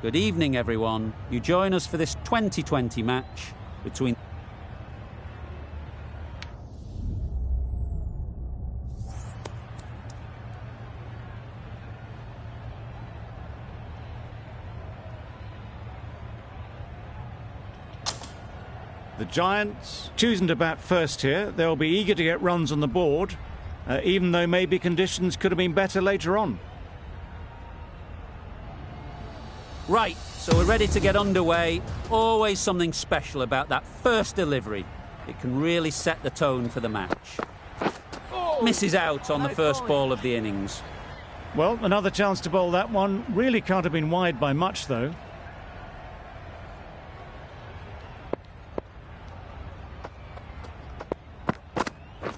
Good evening, everyone. You join us for this 2020 match between... The Giants choosing to bat first here. They'll be eager to get runs on the board, even though maybe conditions could have been better later on. Right, so we're ready to get underway. Always something special about that first delivery. It can really set the tone for the match. Misses out on the first ball of the innings. Well, another chance to bowl that one. Really can't have been wide by much, though.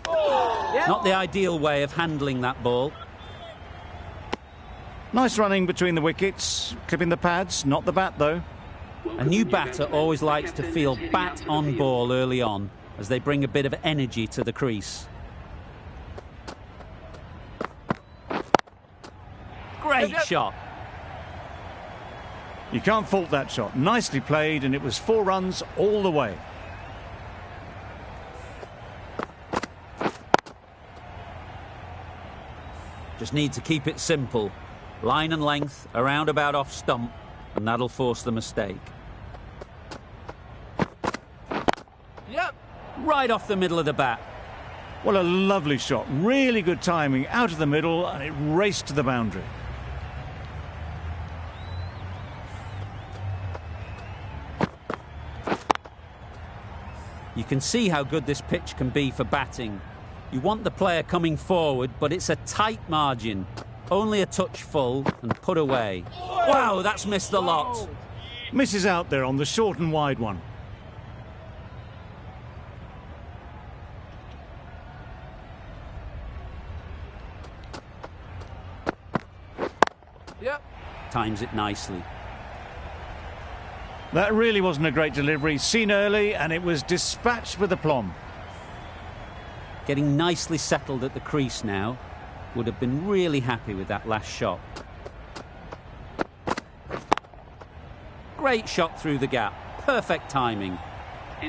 Not the ideal way of handling that ball. Nice running between the wickets, clipping the pads, not the bat though. A new batter always likes to feel bat on ball early on, as they bring a bit of energy to the crease. Great shot. You can't fault that shot. Nicely played, and it was 4 runs all the way. Just need to keep it simple. Line and length, around about off stump, and that'll force the mistake. Yep. Right off the middle of the bat. What a lovely shot. Really good timing, out of the middle, and it raced to the boundary. You can see how good this pitch can be for batting. You want the player coming forward, but it's a tight margin. Only a touch full and put away. Wow, that's missed the lot. Misses out there on the short and wide one. Yep. Times it nicely. That really wasn't a great delivery. Seen early, and it was dispatched with aplomb. Getting nicely settled at the crease now. Would have been really happy with that last shot. Great shot through the gap. Perfect timing.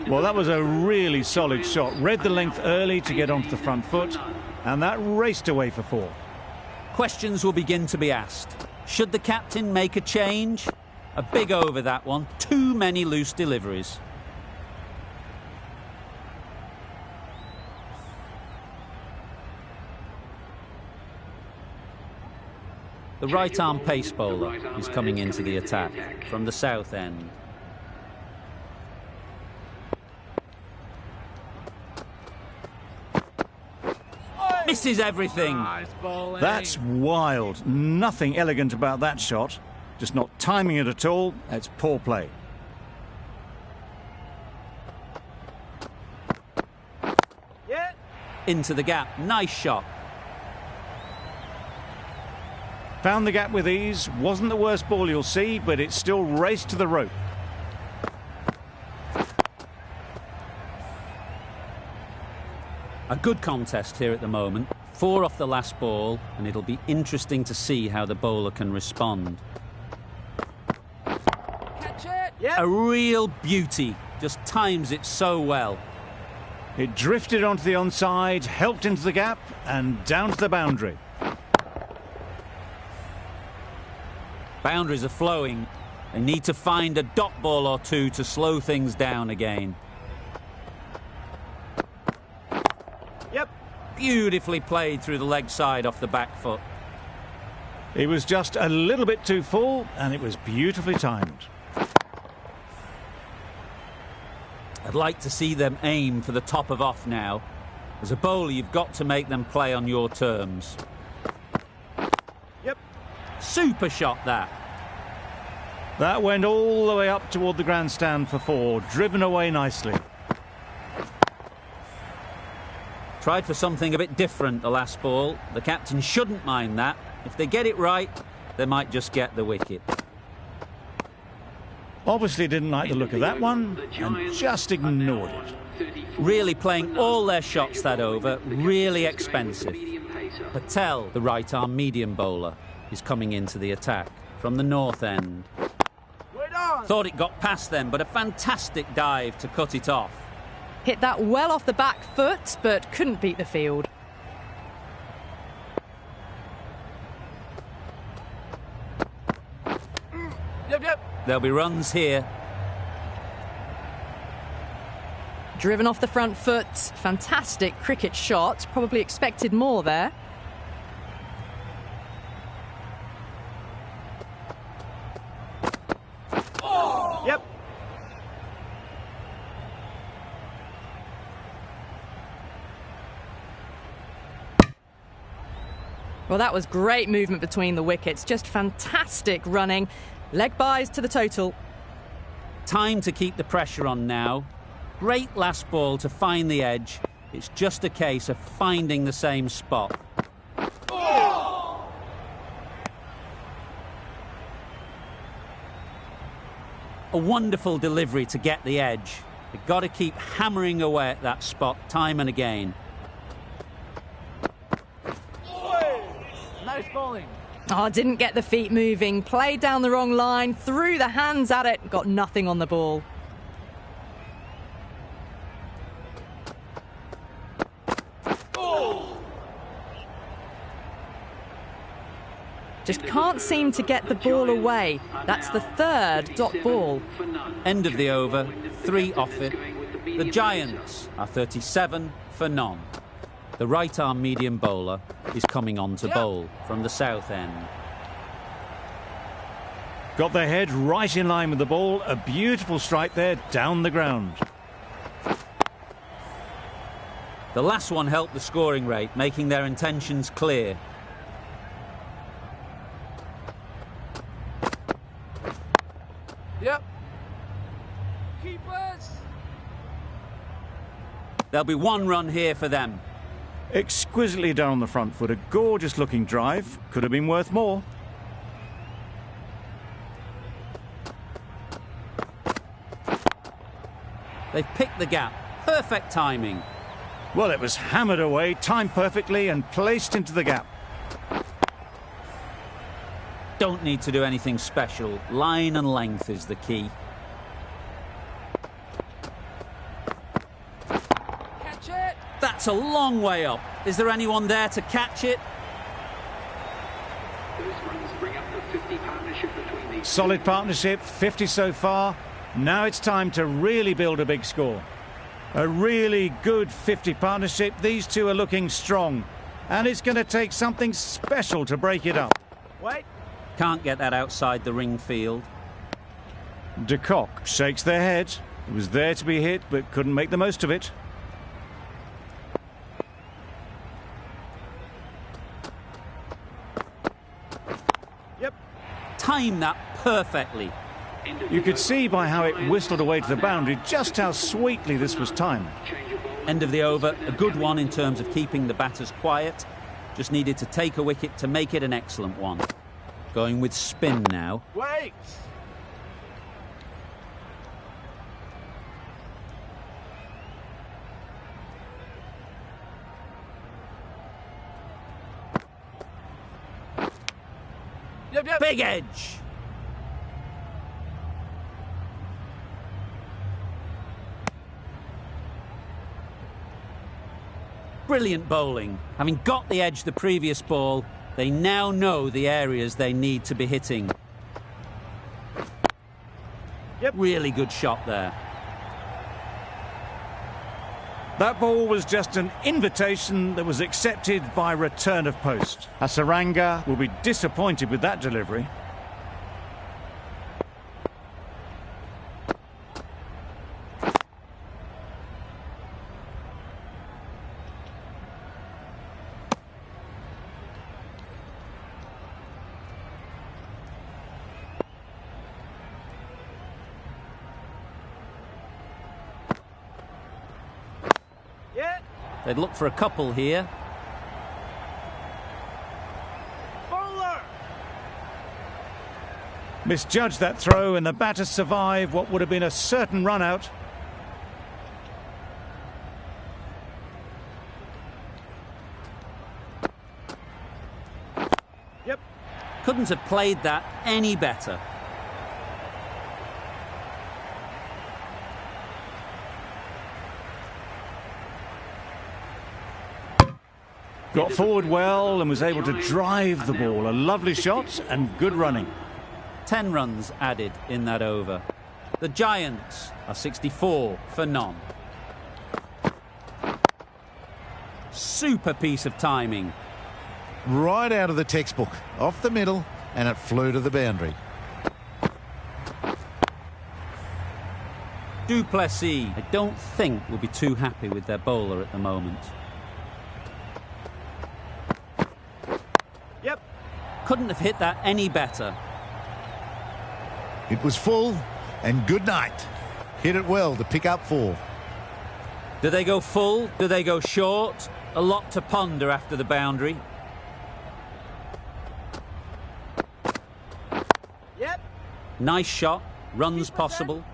Well, that was a really solid shot. Read the length early to get onto the front foot, and that raced away for 4. Questions will begin to be asked. Should the captain make a change? A big over that one. Too many loose deliveries. The right-arm pace bowler is coming into the attack from the south end. Misses everything. That's wild. Nothing elegant about that shot. Just not timing it at all. It's poor play. Into the gap. Nice shot. Found the gap with ease. Wasn't the worst ball you'll see, but it still raced to the rope. A good contest here at the moment. 4 off the last ball, and it'll be interesting to see how the bowler can respond. Catch it! Yep. A real beauty. Just times it so well. It drifted onto the onside, helped into the gap, and down to the boundary. Boundaries are flowing. They need to find a dot ball or two to slow things down again. Yep. Beautifully played through the leg side off the back foot. It was just a little bit too full, and it was beautifully timed. I'd like to see them aim for the top of off now. As a bowler, you've got to make them play on your terms. Yep. Super shot, that. That went all the way up toward the grandstand for 4, driven away nicely. Tried for something a bit different the last ball. The captain shouldn't mind that. If they get it right, they might just get the wicket. Obviously didn't like the look of that one and just ignored it. Really playing all their shots that over. Really expensive. Patel, the right-arm medium bowler, is coming into the attack from the north end. Thought it got past them, but a fantastic dive to cut it off. Hit that well off the back foot, but couldn't beat the field. Yep. There'll be runs here. Driven off the front foot. Fantastic cricket shot. Probably expected more there. Yep. Well, that was great movement between the wickets. Just fantastic running. Leg byes to the total. Time to keep the pressure on now. Great last ball to find the edge. It's just a case of finding the same spot. A wonderful delivery to get the edge. They've got to keep hammering away at that spot time and again. Nice bowling. Oh, didn't get the feet moving. Played down the wrong line. Threw the hands at it. Got nothing on the ball. Just can't seem to get the ball away. That's the third dot ball. End of the over, 3 off it. The Giants are 37 for none. The right-arm medium bowler is coming on to bowl from the south end. Got their head right in line with the ball. A beautiful strike there down the ground. The last one helped the scoring rate, making their intentions clear. Yep. Keepers. There'll be 1 run here for them. Exquisitely done on the front foot. A gorgeous looking drive. Could have been worth more. They've picked the gap. Perfect timing. Well, it was hammered away, timed perfectly and placed into the gap. Don't need to do anything special. Line and length is the key. Catch it. That's a long way up. Is there anyone there to catch it? Solid partnership, 50 so far. Now it's time to really build a big score. A really good 50 partnership. These two are looking strong. And it's going to take something special to break it up. Wait. Can't get that outside the ring field. De Kock shakes their head. It was there to be hit, but couldn't make the most of it. Yep. Time that perfectly. You could see by how it whistled away to the boundary just how sweetly this was timed. End of the over. A good one in terms of keeping the batters quiet. Just needed to take a wicket to make it an excellent one. Going with spin now. Wait. Yep. Big edge. Brilliant bowling. Having got the edge the previous ball, they now know the areas they need to be hitting. Yep. Really good shot there. That ball was just an invitation that was accepted by return of post. Hasaranga will be disappointed with that delivery. They'd look for a couple here. Bowler. Misjudged that throw and the batters survive what would have been a certain run out. Yep. Couldn't have played that any better. Got forward well and was able to drive the ball. A lovely shot and good running. 10 runs added in that over. The Giants are 64 for none. Super piece of timing. Right out of the textbook, off the middle, and it flew to the boundary. Duplessis, I don't think, will be too happy with their bowler at the moment. Yep. Couldn't have hit that any better. It was full, and good night. Hit it well to pick up 4. Do they go full? Do they go short? A lot to ponder after the boundary. Yep. Nice shot. Runs possible.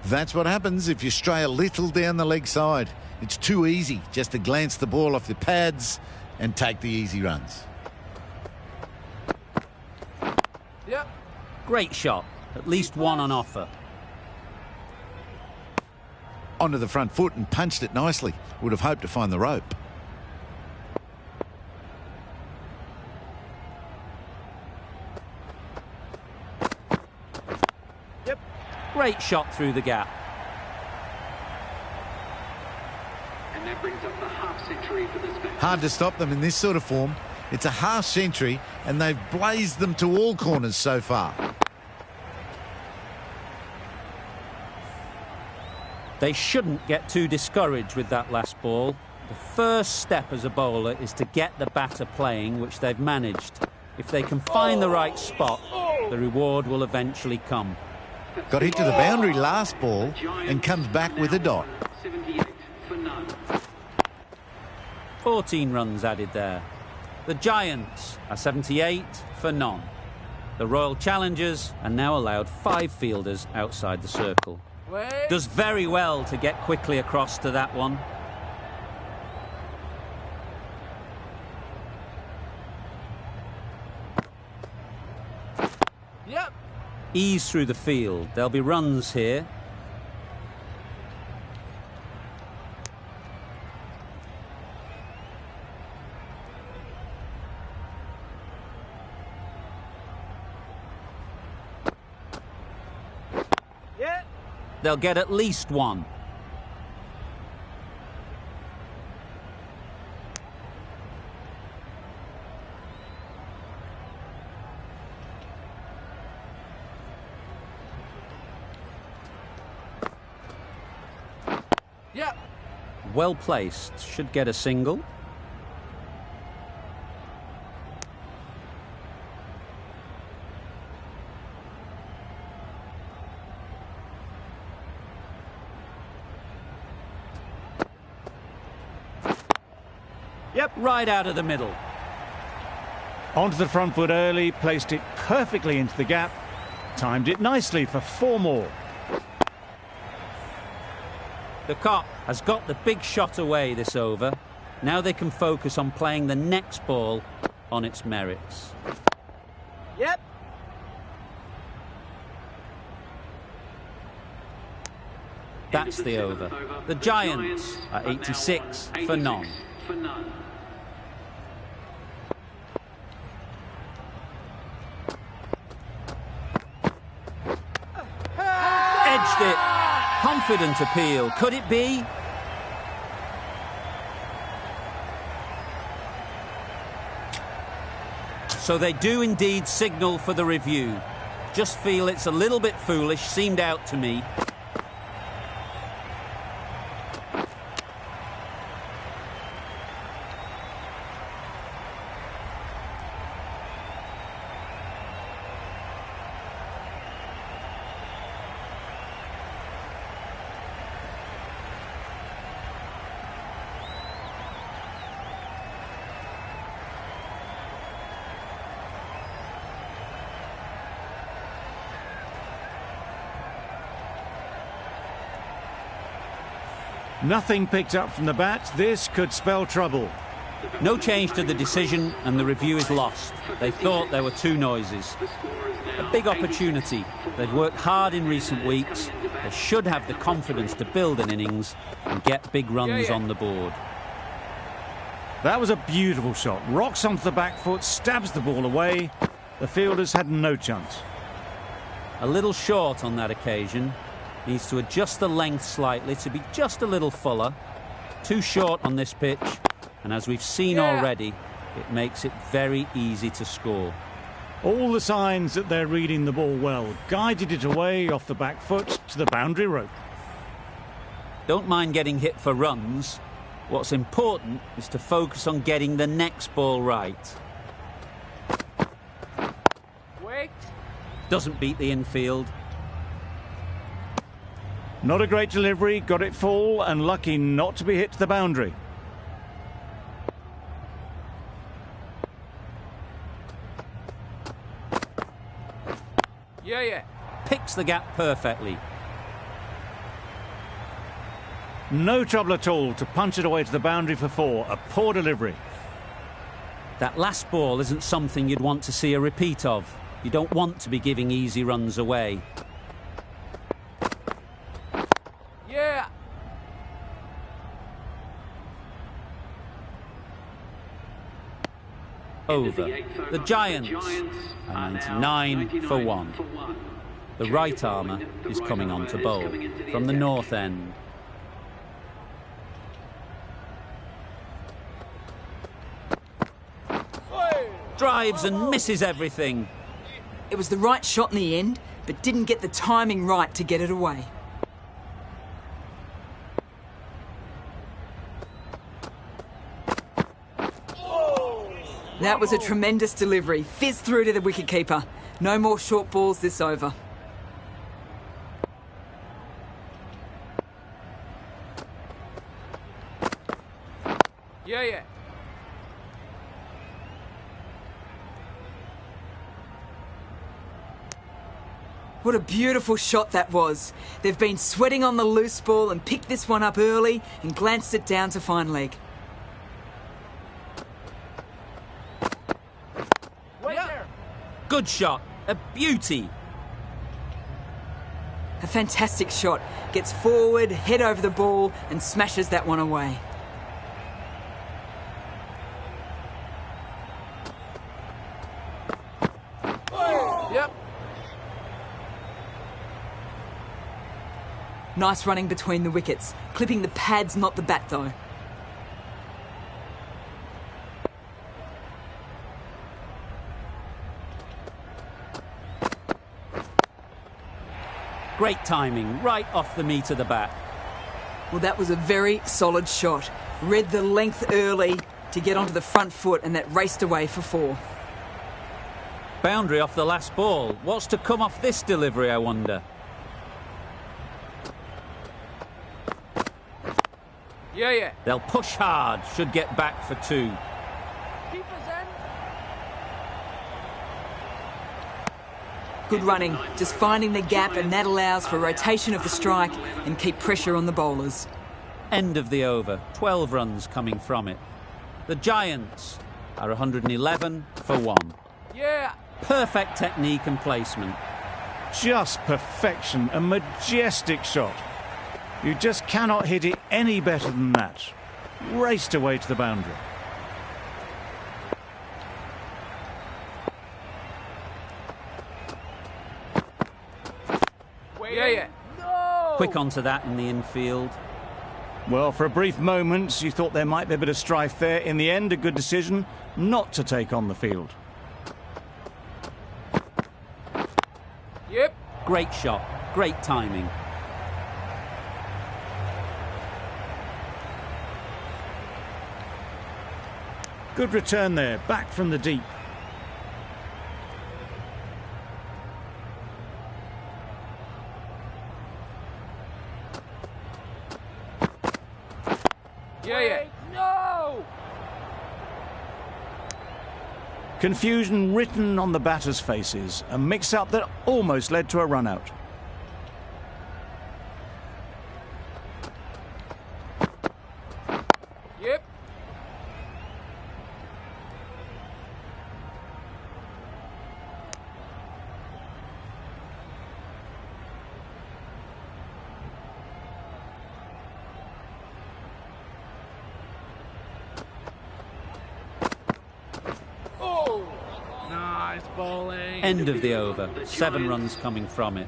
That's what happens if you stray a little down the leg side. It's too easy just to glance the ball off the pads and take the easy runs. Yep. Great shot. At least one on offer. Onto the front foot and punched it nicely. Would have hoped to find the rope. Yep. Great shot through the gap. And that brings up the half century for this match. Hard to stop them in this sort of form. It's a half century and they've blazed them to all corners so far. They shouldn't get too discouraged with that last ball. The first step as a bowler is to get the batter playing, which they've managed. If they can find the right spot, the reward will eventually come. Got hit to the boundary last ball and comes back with a dot. 78 for none. 14 runs added there. The Giants are 78 for none. The Royal Challengers are now allowed 5 fielders outside the circle. Wait. Does very well to get quickly across to that one. Yep. Ease through the field. There'll be runs here. Yeah. They'll get at least one. Yep. Well placed. Should get a single. Yep. Right out of the middle. Onto the front foot early, placed it perfectly into the gap. Timed it nicely for 4 more. The Cop has got the big shot away this over. Now they can focus on playing the next ball on its merits. Yep. That's the over. The Giants are 86 for none. Edged it. Confident appeal. Could it be? So they do indeed signal for the review. Just feel it's a little bit foolish, seemed out to me. Nothing picked up from the bat. This could spell trouble. No change to the decision and the review is lost. They thought there were 2 noises. A big opportunity. They've worked hard in recent weeks. They should have the confidence to build an innings and get big runs on the board. That was a beautiful shot. Rocks onto the back foot, stabs the ball away. The fielders had no chance. A little short on that occasion. Needs to adjust the length slightly to be just a little fuller. Too short on this pitch. And as we've seen already, it makes it very easy to score. All the signs that they're reading the ball well. Guided it away off the back foot to the boundary rope. Don't mind getting hit for runs. What's important is to focus on getting the next ball right. Wait. Doesn't beat the infield. Not a great delivery, got it full and lucky not to be hit to the boundary. Yeah. Picks the gap perfectly. No trouble at all to punch it away to the boundary for 4. A poor delivery. That last ball isn't something you'd want to see a repeat of. You don't want to be giving easy runs away. Yeah. Over. The Giants are 99 for 1. The right armour is coming on to bowl from the north end. Drives and misses everything. It was the right shot in the end, but didn't get the timing right to get it away. That was a tremendous delivery. Fizzed through to the wicketkeeper. No more short balls this over. Yeah. What a beautiful shot that was. They've been sweating on the loose ball and picked this one up early and glanced it down to fine leg. Wait there. Good shot. A beauty. A fantastic shot. Gets forward, head over the ball and smashes that one away. Yep. Nice running between the wickets. Clipping the pads, not the bat though. Great timing, right off the meat of the bat. Well, that was a very solid shot. Read the length early to get onto the front foot and that raced away for 4. Boundary off the last ball. What's to come off this delivery, I wonder? Yeah. They'll push hard, should get back for 2. Keep us in. Good running, just finding the gap, and that allows for rotation of the strike and keep pressure on the bowlers. End of the over. 12 runs coming from it. The Giants are 111 for 1. Yeah. Perfect technique and placement. Just perfection, a majestic shot. You just cannot hit it any better than that. Raced away to the boundary. Yeah. No. Quick onto that in the infield. Well, for a brief moment, you thought there might be a bit of strife there. In the end, a good decision not to take on the field. Yep. Great shot. Great timing. Good return there, back from the deep. Yeah. No. Confusion written on the batters' faces. A mix-up that almost led to a run-out. Yep. End of the over. 7 runs coming from it.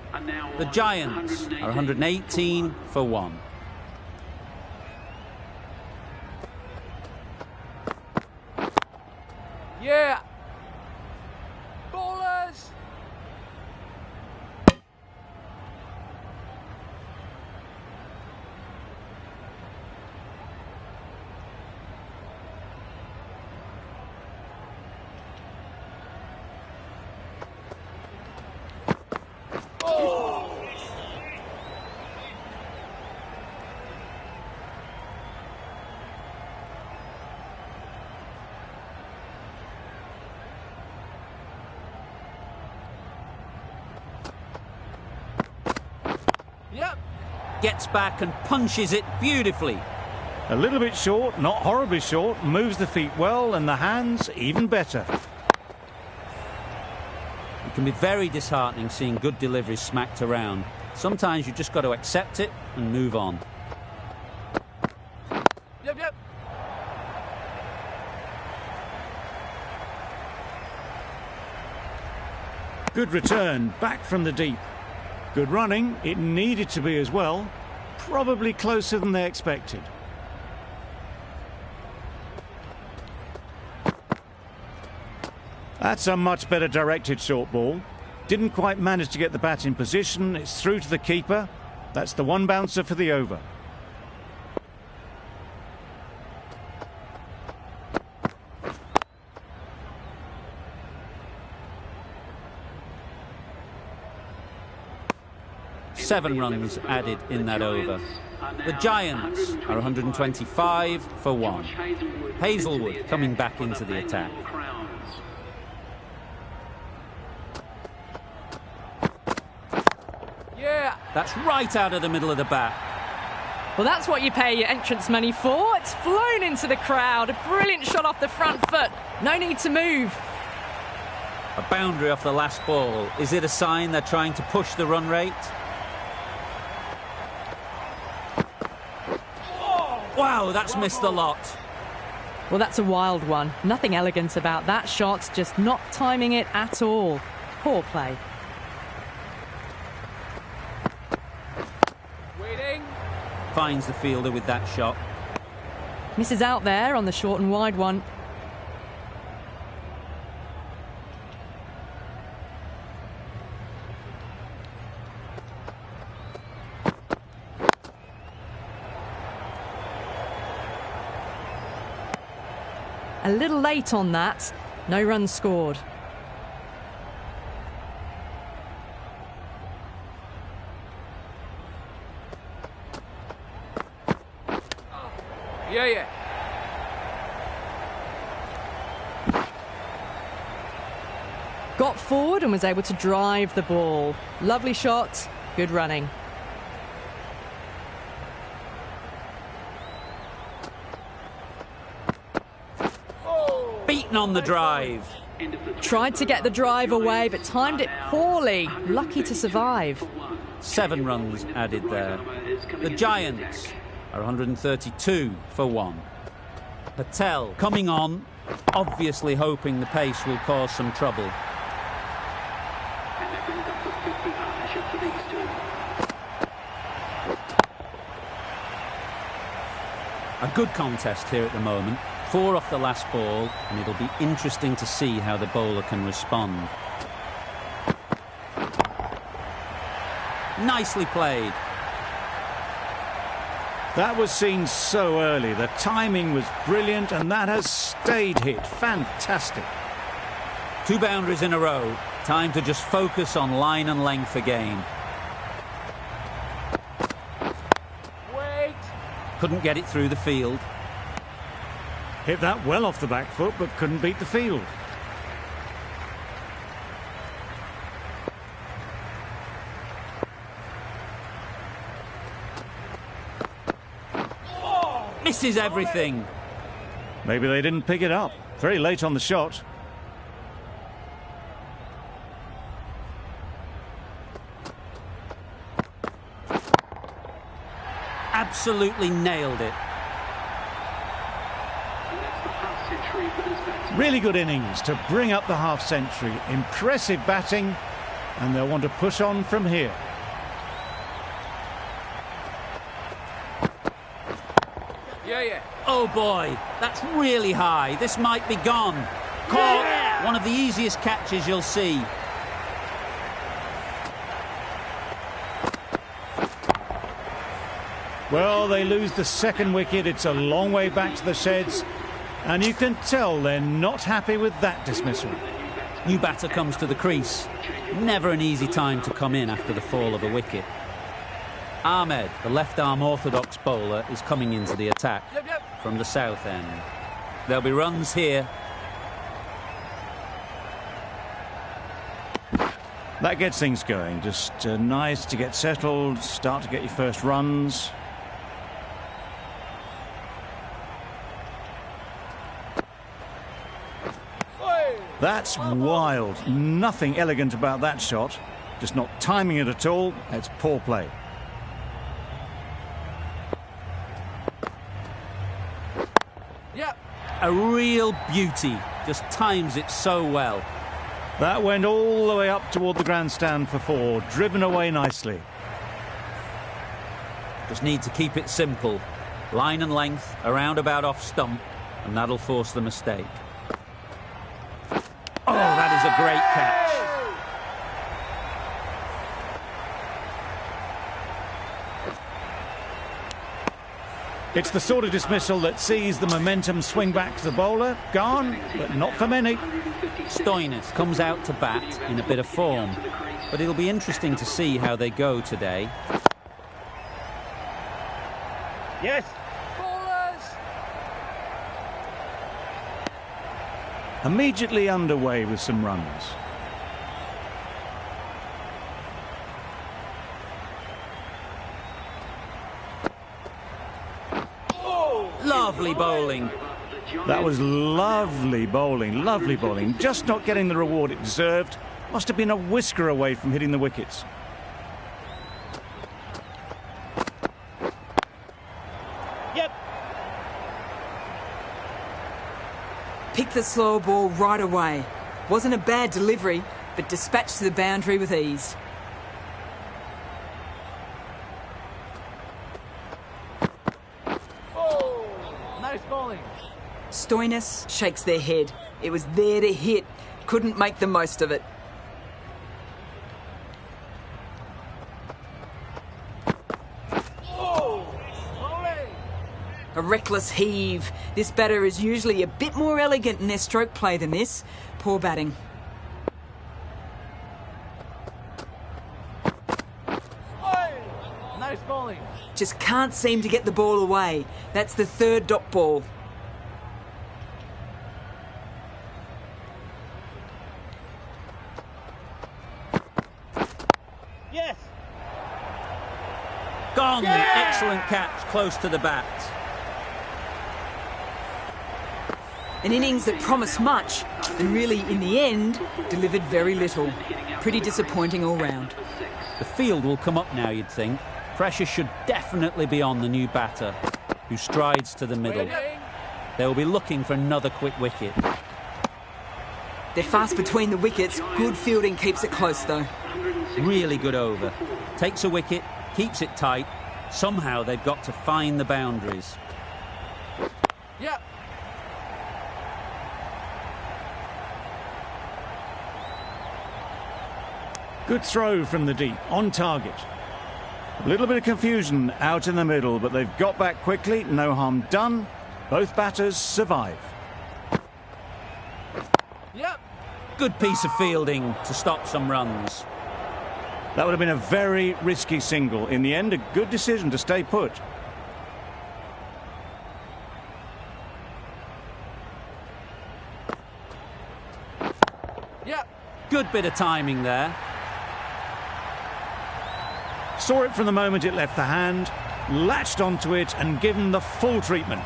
The Giants are 118 for 1. Yeah. Ballers. Yep. Gets back and punches it beautifully. A little bit short, not horribly short, moves the feet well and the hands even better. It can be very disheartening seeing good deliveries smacked around. Sometimes you just got to accept it and move on. Yep. Good return, back from the deep. Good running, it needed to be as well. Probably closer than they expected. That's a much better directed short ball. Didn't quite manage to get the bat in position. It's through to the keeper. That's the one bouncer for the over. Seven runs added in that over. The Giants are 125 for 1. Hazelwood coming back into the attack. Yeah. That's right out of the middle of the bat. Well, that's what you pay your entrance money for. It's flown into the crowd. A brilliant shot off the front foot. No need to move. A boundary off the last ball. Is it a sign they're trying to push the run rate? Wow, that's missed the lot. Well, that's a wild one. Nothing elegant about that shot, just not timing it at all. Poor play. Waiting. Finds the fielder with that shot. Misses out there on the short and wide one. A little late on that. No runs scored. Yeah. Got forward and was able to drive the ball. Lovely shot, good running. Beaten on the drive. Tried to get the drive away, but timed it poorly. Lucky to survive. 7 runs added there. The Giants are 132 for 1. Patel coming on, obviously hoping the pace will cause some trouble. And that brings up the 50 partnership for these two. A good contest here at the moment. 4 off the last ball, and it'll be interesting to see how the bowler can respond. Nicely played. That was seen so early. The timing was brilliant, and that has stayed hit. Fantastic. 2 boundaries in a row. Time to just focus on line and length again. Wait. Couldn't get it through the field. Hit that well off the back foot, but couldn't beat the field. Misses everything. Maybe they didn't pick it up. Very late on the shot. Absolutely nailed it. And that's the half century for this batsman. Really good innings to bring up the half-century. Impressive batting, and they'll want to push on from here. Yeah. Oh boy, that's really high. This might be gone. Caught. One of the easiest catches you'll see. Well, they lose the second wicket. It's a long way back to the sheds, and you can tell they're not happy with that dismissal. New batter comes to the crease. Never an easy time to come in after the fall of a wicket. Ahmed, the left-arm orthodox bowler, is coming into the attack from the south end. There'll be runs here. That gets things going. Just nice to get settled, start to get your first runs. That's wild. Nothing elegant about that shot. Just not timing it at all. It's poor play. A real beauty. Just times it so well. That went all the way up toward the grandstand for 4. Driven away nicely. Just need to keep it simple. Line and length, around about off stump, and that'll force the mistake. Oh, that is a great catch. It's the sort of dismissal that sees the momentum swing back to the bowler. Gone, but not for many. Stoinis comes out to bat in a bit of form, but it'll be interesting to see how they go today. Yes. Ballers! Immediately underway with some runs. Lovely bowling. That was lovely bowling, lovely bowling. Just not getting the reward it deserved. Must have been a whisker away from hitting the wickets. Yep. Picked the slow ball right away. Wasn't a bad delivery, but dispatched to the boundary with ease. Stoinis shakes their head. It was there to hit. Couldn't make the most of it. A reckless heave. This batter is usually a bit more elegant in their stroke play than this. Poor batting. Nice bowling. Just can't seem to get the ball away. That's the third dot ball. Yes. Gone! Yeah! Excellent catch, close to the bat. An innings that promised much and really, in the end, delivered very little. Pretty disappointing all round. The field will come up now, you'd think. Pressure should definitely be on the new batter, who strides to the middle. They will be looking for another quick wicket. They're fast between the wickets. Good fielding keeps it close, though. Really good over. Takes a wicket, keeps it tight. Somehow they've got to find the boundaries. Yeah. Good throw from the deep, on target. A little bit of confusion out in the middle, but they've got back quickly. No harm done. Both batters survive. Yep. Good piece of fielding to stop some runs. That would have been a very risky single. In the end, a good decision to stay put. Yep. Good bit of timing there. Saw it from the moment it left the hand, latched onto it and given the full treatment.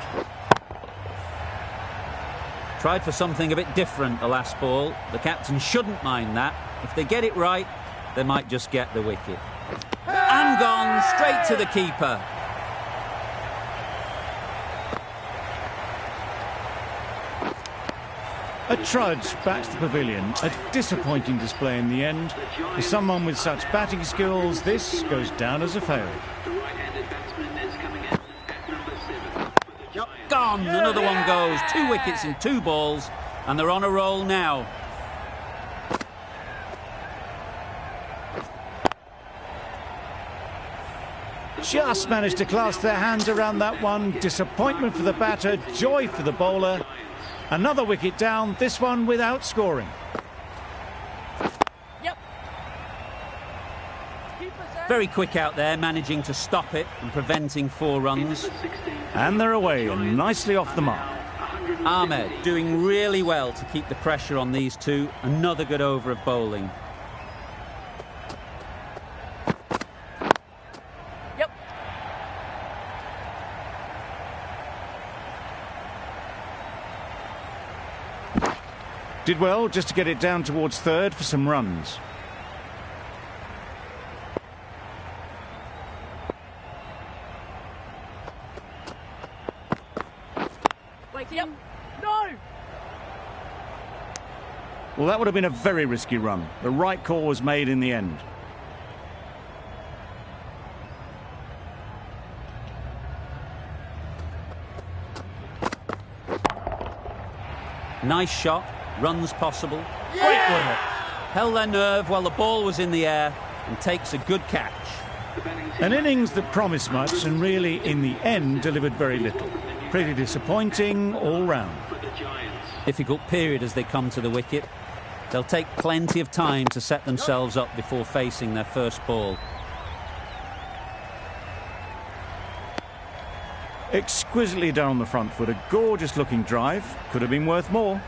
Tried for something a bit different the last ball. The captain shouldn't mind that. If they get it right, they might just get the wicket. And gone straight to the keeper. A trudge back to the pavilion. A disappointing display in the end. For someone with such batting skills, this goes down as a fail. The right-handed batsman is coming in at number 7 for the Giants. Gone. Another one goes. 2 wickets in 2 balls, and they're on a roll now. Just managed to clasp their hands around that one. Disappointment for the batter, joy for the bowler. Another wicket down, this one without scoring. Yep. Very quick out there, managing to stop it and preventing 4 runs. And they're away and nicely off the mark. Ahmed doing really well to keep the pressure on these two. Another good over of bowling. Yep. Did well just to get it down towards third for some runs. Yep. No. Well, that would have been a very risky run. The right call was made in the end. Nice shot, runs possible. Great work. Held their nerve while the ball was in the air and takes a good catch. An innings that promised much and really, in the end, delivered very little. Pretty disappointing all round. Difficult period as they come to the wicket. They'll take plenty of time to set themselves up before facing their first ball. Exquisitely down the front foot, a gorgeous looking drive. Could have been worth more.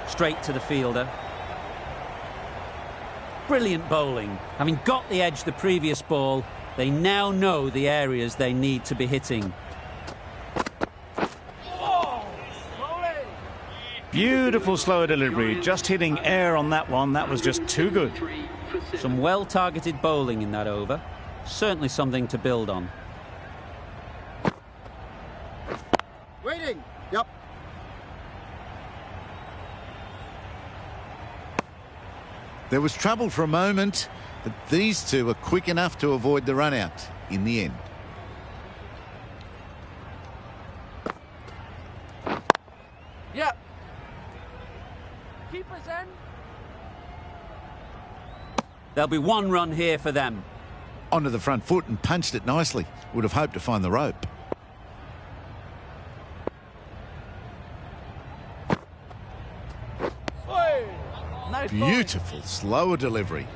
Straight to the fielder. Brilliant bowling. Having got the edge the previous ball, they now know the areas they need to be hitting. Beautiful slower delivery, just hitting air on that one. That was just too good. Some well-targeted bowling in that over. Certainly something to build on. Waiting. Yep. There was trouble for a moment, but these two were quick enough to avoid the run-out in the end. Yep. Keepers in. There'll be 1 run here for them. Onto the front foot and punched it nicely. Would have hoped to find the rope. No Beautiful slower delivery.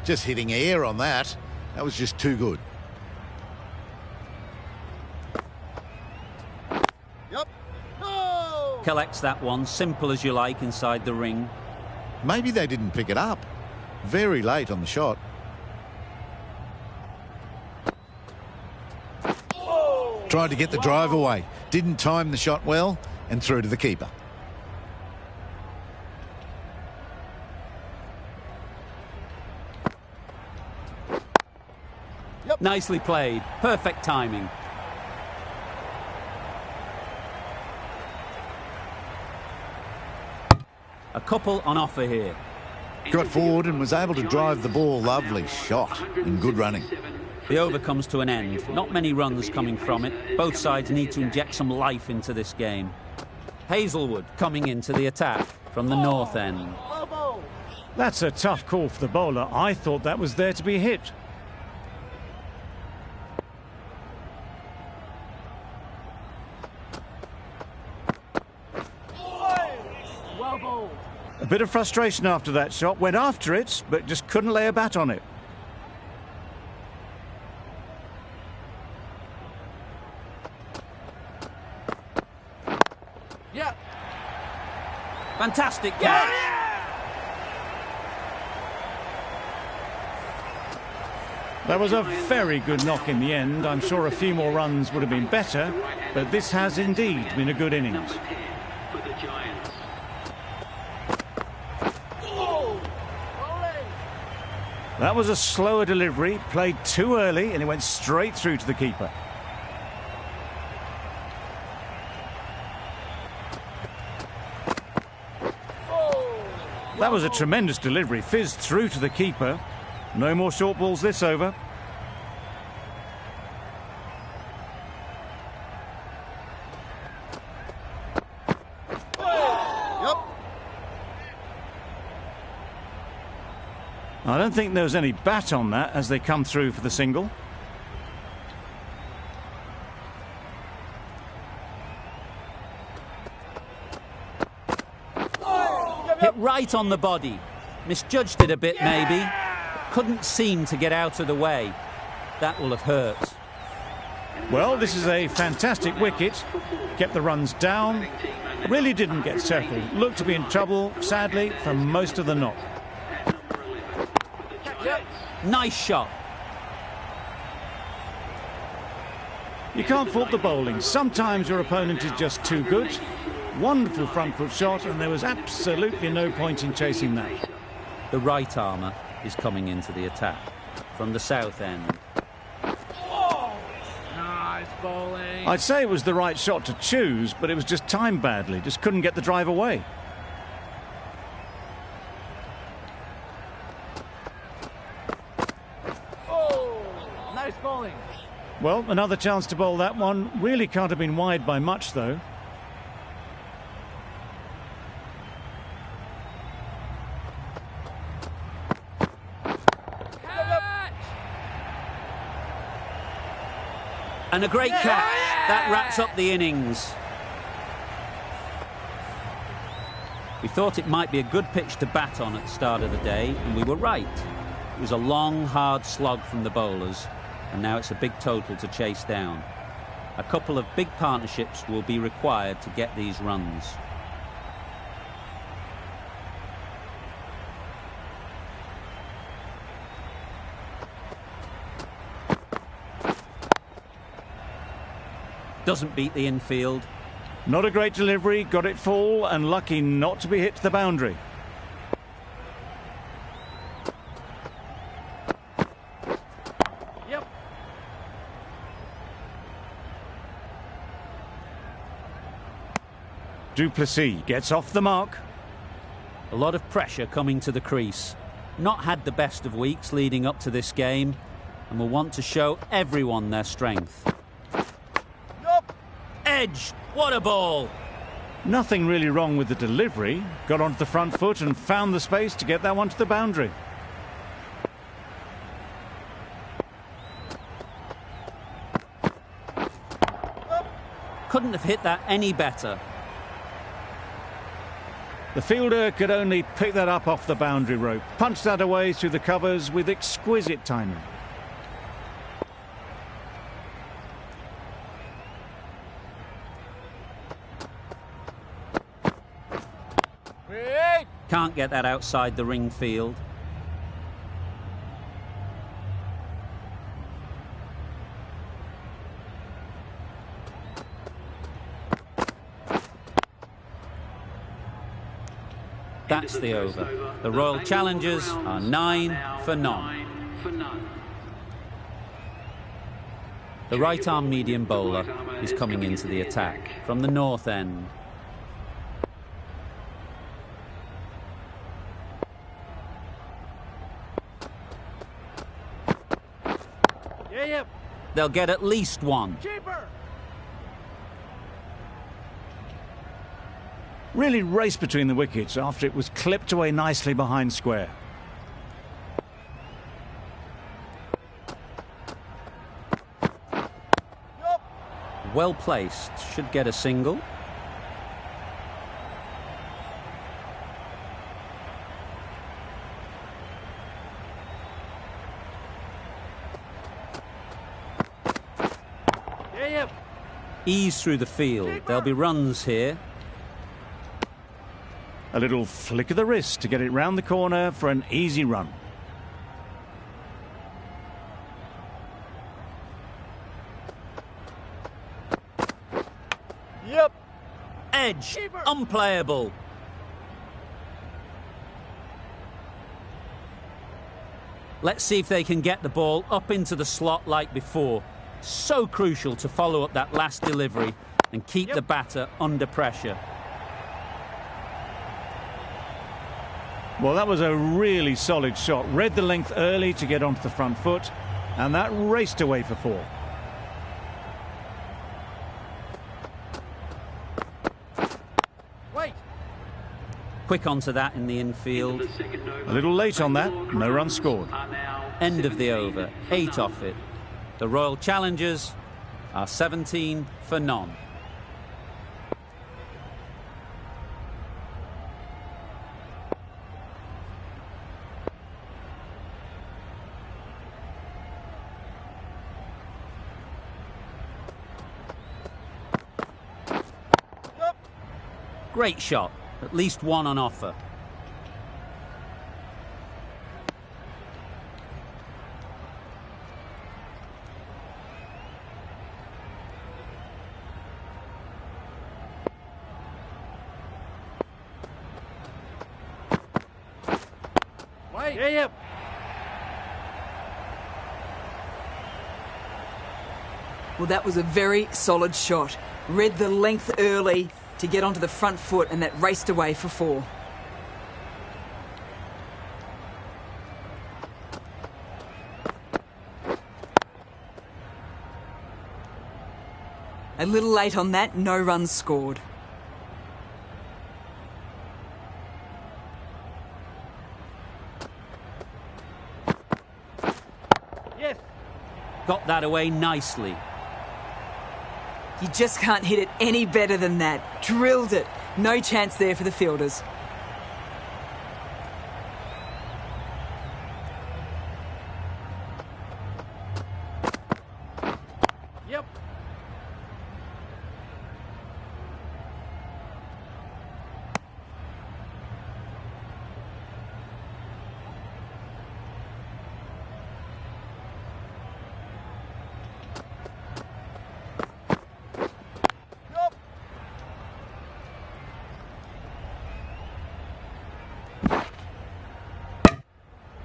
Just hitting air on that. That was just too good. Yep. No. Collects that one, simple as you like, inside the ring. Maybe they didn't pick it up. Very late on the shot. Tried to get the drive away. Didn't time the shot well and through to the keeper. Nicely played. Perfect timing. A couple on offer here. Got forward and was able to drive the ball. Lovely shot and good running. The over comes to an end. Not many runs coming from it. Both sides need to inject some life into this game. Hazelwood coming into the attack from the north end. That's a tough call for the bowler. I thought that was there to be hit. A bit of frustration after that shot. Went after it, but just couldn't lay a bat on it. Yeah. Fantastic catch. That was a very good knock in the end. I'm sure a few more runs would have been better, but this has indeed been a good innings. For the Giants. That was a slower delivery, played too early, and it went straight through to the keeper. That was a tremendous delivery, fizzed through to the keeper. No more short balls this over. I don't think there was any bat on that as they come through for the single. Hit right on the body. Misjudged it a bit, maybe. Couldn't seem to get out of the way. That will have hurt. Well, this is a fantastic wicket. Kept the runs down. Really didn't get settled. Looked to be in trouble, sadly, for most of the knock. Nice shot. You can't fault the bowling. Sometimes your opponent is just too good. Wonderful front foot shot, and there was absolutely no point in chasing that. The right armour is coming into the attack from the south end. Nice bowling. I'd say it was the right shot to choose, but it was just timed badly. Just couldn't get the drive away. Nice bowling. Well, another chance to bowl that one. Really can't have been wide by much, though. And a great catch. That wraps up the innings. We thought it might be a good pitch to bat on at the start of the day, and we were right. It was a long, hard slog from the bowlers, and now it's a big total to chase down. A couple of big partnerships will be required to get these runs. Doesn't beat the infield. Not a great delivery, got it full, and lucky not to be hit to the boundary. Yep. Duplessis gets off the mark. A lot of pressure coming to the crease. Not had the best of weeks leading up to this game, and will want to show everyone their strength. Edge, what a ball! Nothing really wrong with the delivery. Got onto the front foot and found the space to get that one to the boundary. Couldn't have hit that any better. The fielder could only pick that up off the boundary rope. Punched that away through the covers with exquisite timing. Can't get that outside the ring field. That's the over. The Royal Challengers are 9 for none. The right-arm medium bowler is coming into the attack from the north end. They'll get at least one. Really raced between the wickets after it was clipped away nicely behind square. Well placed, should get a single. Ease through the field. There'll be runs here. A little flick of the wrist to get it round the corner for an easy run. Yep. Edge, unplayable. Let's see if they can get the ball up into the slot like before. So crucial to follow up that last delivery and keep the batter under pressure. Well, that was a really solid shot. Read the length early to get onto the front foot, and that raced away for 4. Wait. Quick onto that in the infield. A little late on that, no run scored. End of the over, 8 off it. The Royal Challengers are 17 for none. Great shot, at least one on offer. Wait. Yeah. Well, that was a very solid shot. Read the length early to get onto the front foot, and that raced away for 4. A little late on that, no runs scored. Yes. Got that away nicely. You just can't hit it any better than that. Drilled it. No chance there for the fielders. Yep.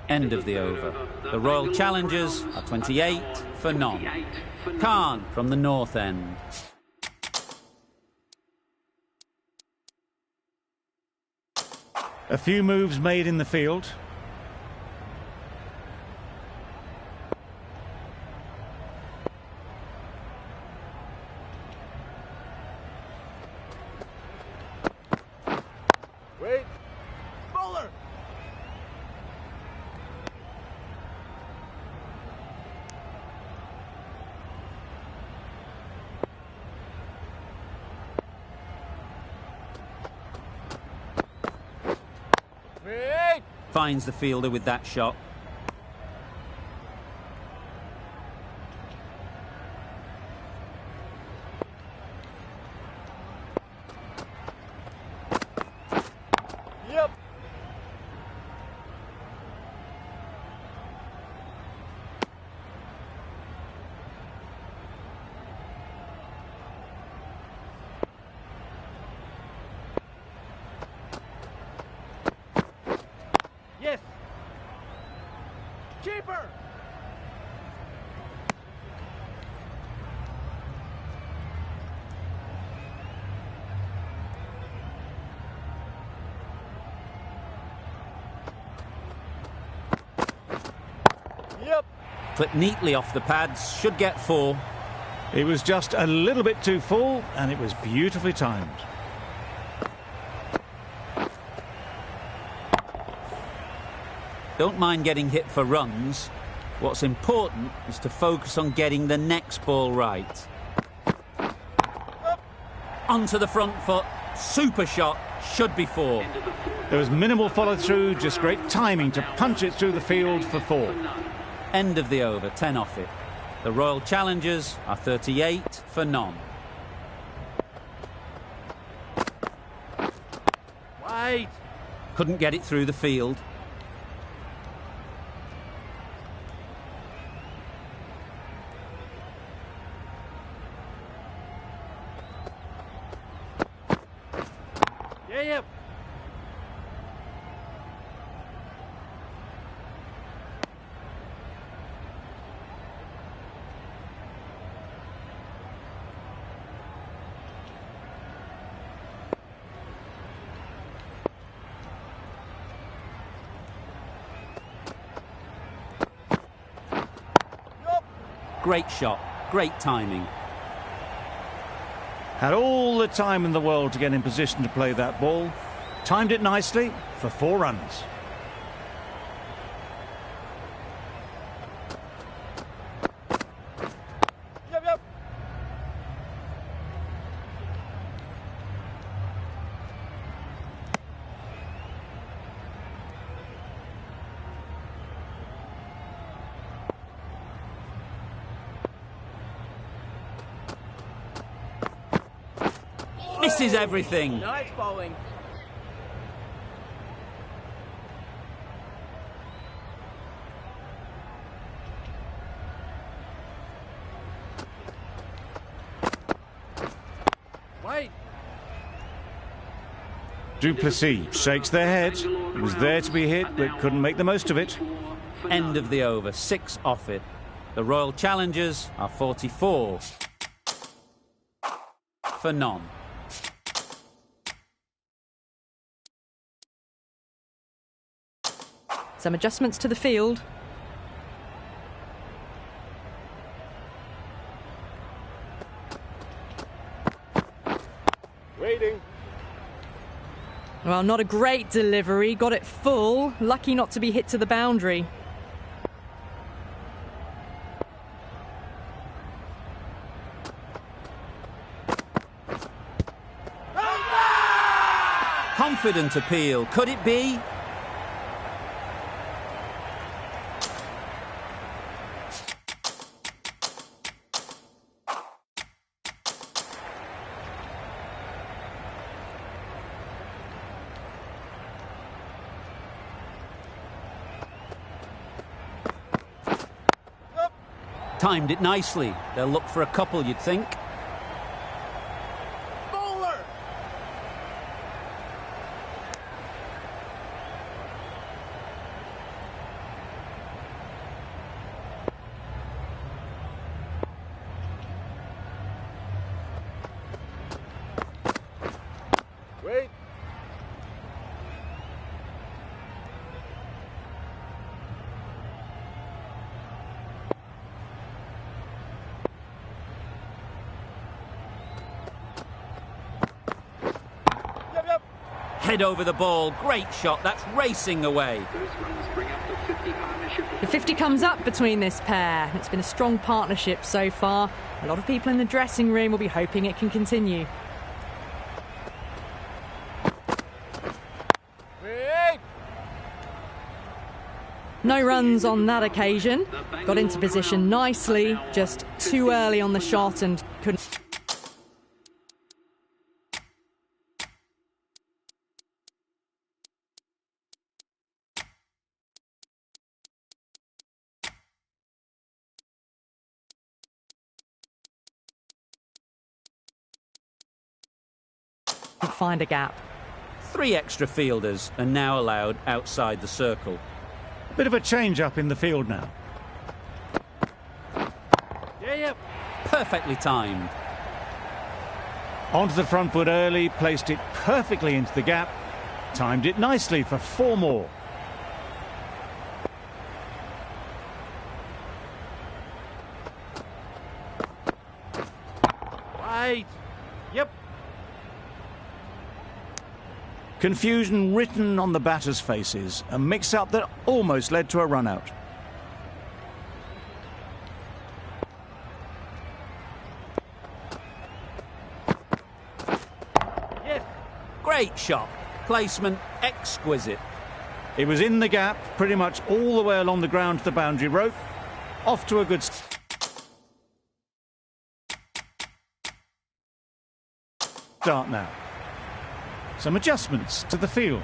End of the over. The Royal Challengers are 28 for none. Khan from the north end. A few moves made in the field. Wait. Bowler. Wait. Finds the fielder with that shot. Yep. Yes. Keeper. Yep. Clipped neatly off the pads, should get 4. It was just a little bit too full, and it was beautifully timed. Don't mind getting hit for runs. What's important is to focus on getting the next ball right. Onto the front foot. Super shot. Should be 4. There was minimal follow-through, just great timing to punch it through the field for 4. End of the over, 10 off it. The Royal Challengers are 38 for none. Wait. Couldn't get it through the field. Yep. Great shot, great timing. Had all the time in the world to get in position to play that ball. Timed it nicely for 4 runs. Yep, yep. Misses everything. Nice bowling. Wait. Duplessis shakes their head. It was there to be hit, but couldn't make the most of it. End of the over, 6 off it. The Royal Challengers are 44 for none. Some adjustments to the field. Waiting. Well, not a great delivery. Got it full. Lucky not to be hit to the boundary. Confident appeal. Could it be? Timed it nicely. They'll look for a couple, you'd think. Bowler. Wait. Yep, yep. Head over the ball. Great shot. That's racing away. Those runs bring up the 50 partnership. The 50 comes up between this pair. It's been a strong partnership so far. A lot of people in the dressing room will be hoping it can continue. Wait. No runs on that occasion. Got into position nicely, just too early on the shot and couldn't. Find a gap. 3 extra fielders are now allowed outside the circle. Bit of a change-up in the field now. Yeah, yeah. Perfectly timed. Onto the front foot early, placed it perfectly into the gap. Timed it nicely for 4 more. Wait. Yep. Confusion written on the batters' faces. A mix-up that almost led to a run-out. Yes. Great shot. Placement exquisite. It was in the gap, pretty much all the way along the ground to the boundary rope. Off to a good start now. Some adjustments to the field.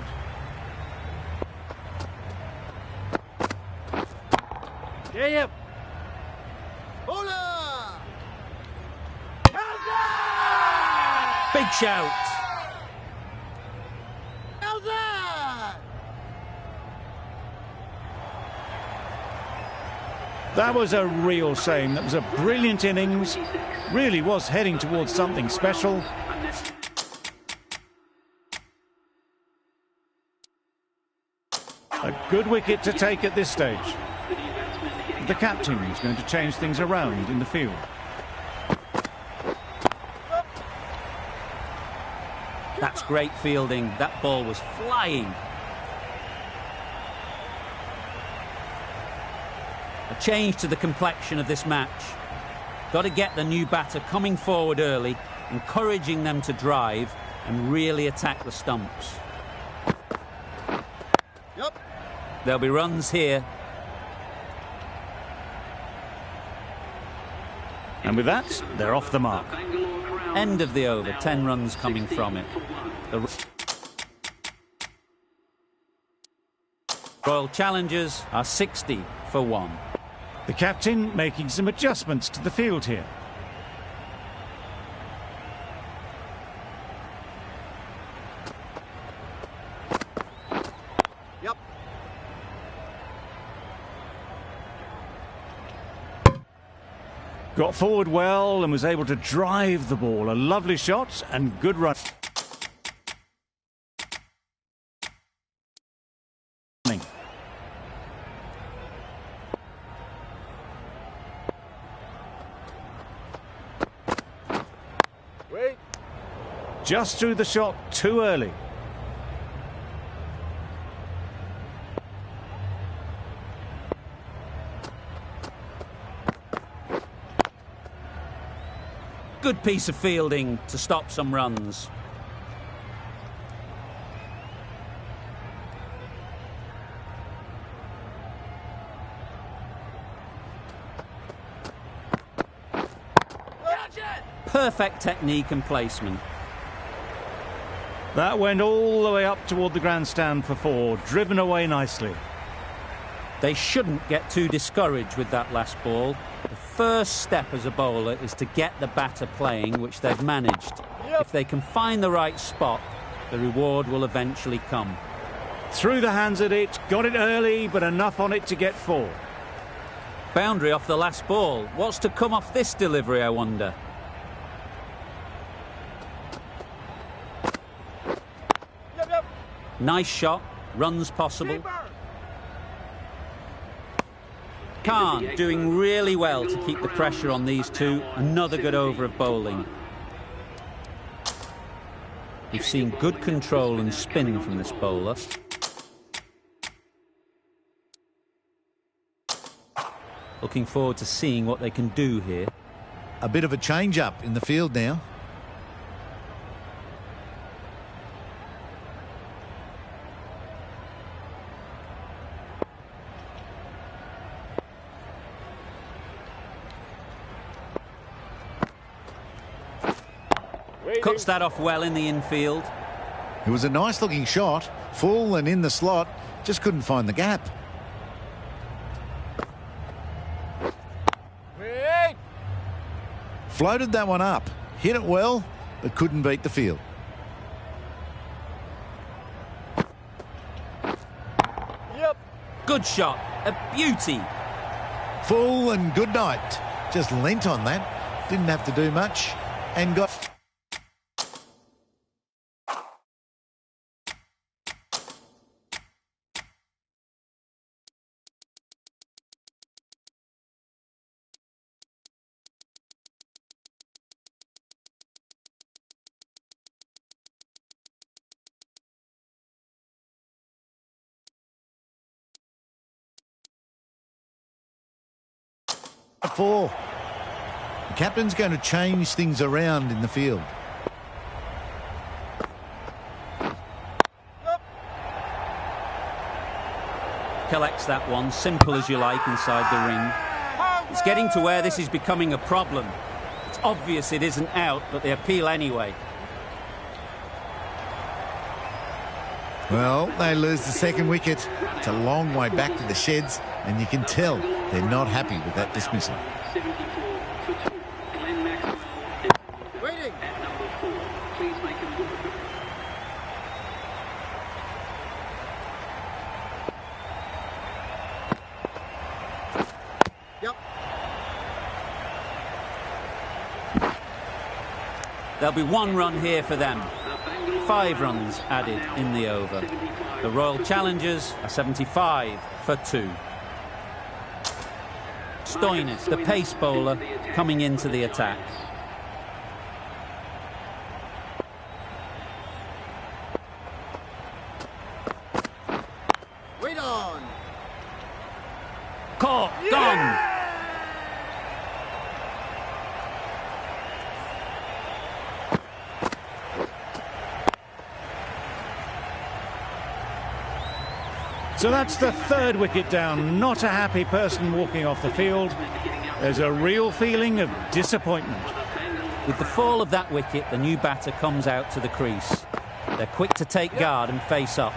Yeah, yeah. Bowler! Big shout. How's that? That was a real shame. That was a brilliant innings. Really was heading towards something special. A good wicket to take at this stage. The defense batsman hitting The up captain the is going to change things around in the field. That's great fielding. That ball was flying. A change to the complexion of this match. Got to get the new batter coming forward early, encouraging them to drive and really attack the stumps. Yep. There'll be runs here. And with that, they're off the mark. End of the over, 10 runs coming from it. The Royal Challengers are 60 for 1. The captain making some adjustments to the field here. Yep. Got forward well and was able to drive the ball. A lovely shot and good run. Wait. Just threw the shot too early. Good piece of fielding to stop some runs. Perfect technique and placement. That went all the way up toward the grandstand for 4, driven away nicely. They shouldn't get too discouraged with that last ball. The first step as a bowler is to get the batter playing, which they've managed. If they can find the right spot, the reward will eventually come. Threw the hands at it, got it early, but enough on it to get 4. Boundary off the last ball. What's to come off this delivery, I wonder? Nice shot, runs possible. Khan doing really well to keep the pressure on these two. Another good over of bowling. We've seen good control and spin from this bowler. Looking forward to seeing what they can do here. A bit of a change-up in the field now. Cuts that off well in the infield. It was a nice-looking shot, full and in the slot, just couldn't find the gap. Wait. Floated that one up, hit it well, but couldn't beat the field. Yep. Good shot, a beauty. Full and good night. Just leant on that, didn't have to do much, and got... Four. The captain's going to change things around in the field. Collects that one, simple as you like, inside the ring. It's getting to where this is becoming a problem. It's obvious it isn't out, but they appeal anyway. Well, they lose the second wicket. It's a long way back to the sheds, and you can tell they're not happy with that dismissal. 74 for 2. Glenn Maxwell Waiting. at number 4. Please make him good. Yep. There'll be 1 run here for them. 5 runs added in the over. The Royal Challengers are 75 for 2. Stoinis, the pace bowler, coming into the attack. Wait on. Caught, gone. So that's the third wicket down. Not a happy person walking off the field. There's a real feeling of disappointment. With the fall of that wicket, the new batter comes out to the crease. They're quick to take guard and face up.